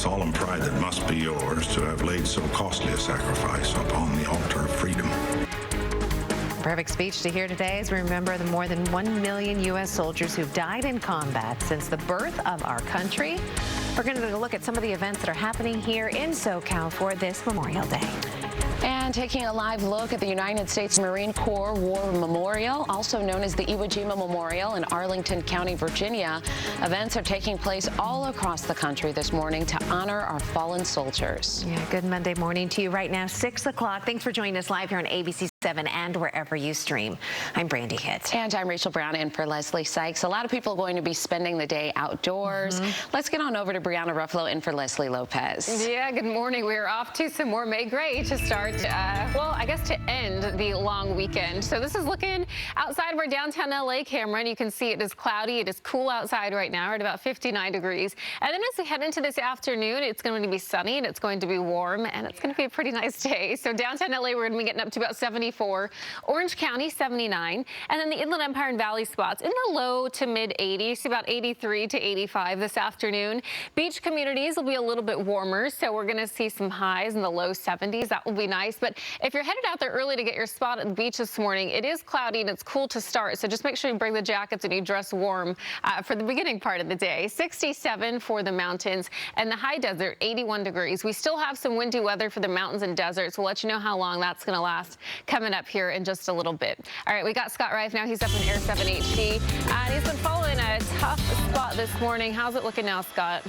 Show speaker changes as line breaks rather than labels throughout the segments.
solemn pride that must be yours to have laid so costly a sacrifice upon the altar of freedom.
Perfect speech to hear today as we remember the more than 1 million U.S. soldiers who've died in combat since the birth of our country. We're going to look at some of the events that are happening here in SoCal for this Memorial Day.
And taking a live look at the United States Marine Corps War Memorial, also known as the Iwo Jima Memorial in Arlington County, Virginia. Events are taking place all across the country this morning to honor our fallen soldiers.
Yeah, good Monday morning to you right now, 6 o'clock. Thanks for joining us live here on ABC 7 and wherever you stream. I'm Brandy Hitt.
And I'm Rachel Brown in for Leslie Sykes. A lot of people are going to be spending the day outdoors. Let's get on over to Brianna Ruffalo in for Leslie Lopez.
Yeah, good morning. We're off to some more May Gray to start, well, I guess to end the long weekend. So this is looking outside of our downtown LA camera, and you can see it is cloudy. It is cool outside right now. We're at about 59 degrees. And then as we head into this afternoon, it's going to be sunny and it's going to be warm and it's going to be a pretty nice day. So downtown LA, we're going to be getting up to about 74. Orange County, 79. And then the Inland Empire and Valley spots in the low to mid 80s, about 83 to 85 this afternoon. Beach communities will be a little bit warmer, so we're going to see some highs in the low 70s. That will be nice. But if you're headed out there early to get your spot at the beach this morning, it is cloudy and it's cool to start. So just make sure you bring the jackets and you dress warm for the beginning part of the day. 67 for the mountains and the high desert, 81 degrees. We still have some windy weather for the mountains and deserts. We'll let you know how long that's going to last coming up here in just a little bit. All right, we got Scott Reif now. He's up in Air 7 HD. And he's been following a tough spot this morning. How's it looking now, Scott?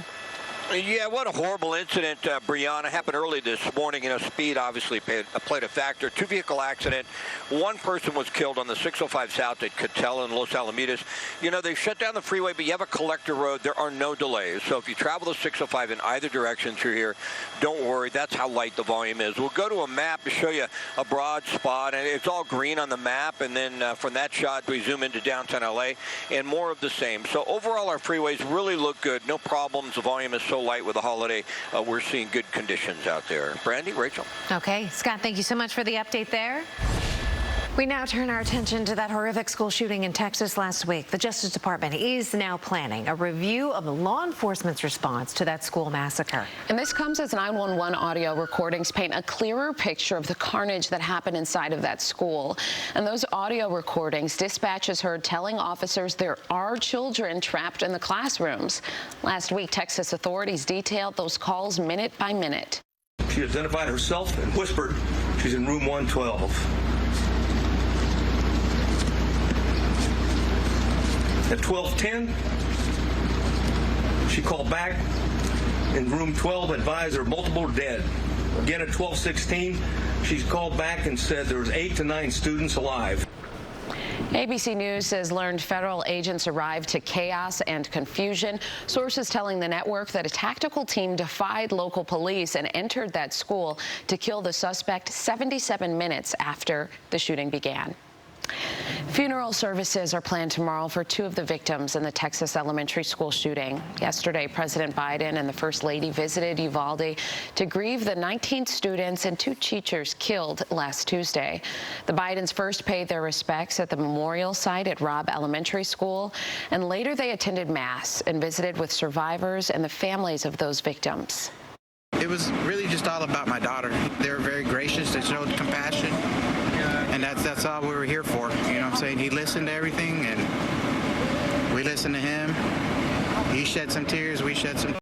Yeah, what a horrible incident, Brianna. Happened early this morning. You know, speed obviously played a factor. Two-vehicle accident. One person was killed on the 605 South at Cattell and Los Alamitos. You know, they shut down the freeway, but you have a collector road. There are no delays. So if you travel the 605 in either direction through here, don't worry. That's how light the volume is. We'll go to a map to show you a broad spot, and it's all green on the map. And then from that shot, we zoom into downtown LA, and more of the same. So overall, our freeways really look good. No problems. The volume is so light with the holiday. We're seeing good conditions out there. Brandy, Rachel.
Okay, Scott, thank you so much for the update there. We now turn our attention to that horrific school shooting in Texas last week. The Justice Department is now planning a review of the law enforcement's response to that school massacre.
And this comes as 911 audio recordings paint a clearer picture of the carnage that happened inside of that school. And those audio recordings, dispatches heard telling officers there are children trapped in the classrooms. Last week, Texas authorities detailed those calls minute by minute.
She identified herself and whispered she's in room 112. At 12:10, she called back in room 12, advised her multiple are dead. Again at 12:16, she's called back and said there was 8 to 9 students alive.
ABC News has learned federal agents arrived to chaos and confusion. Sources telling the network that a tactical team defied local police and entered that school to kill the suspect 77 minutes after the shooting began. Funeral services are planned tomorrow for 2 of the victims in the Texas elementary school shooting. Yesterday, President Biden and the First Lady visited Uvalde to grieve the 19 students and 2 teachers killed last Tuesday. The Bidens first paid their respects at the memorial site at Robb Elementary School, and later they attended Mass and visited with survivors and the families of those victims.
It was really just all about my daughter. They were very gracious. They showed compassion. And that's all we were here for. You know what I'm saying? He listened to everything, and we listened to him. He shed some tears, we shed some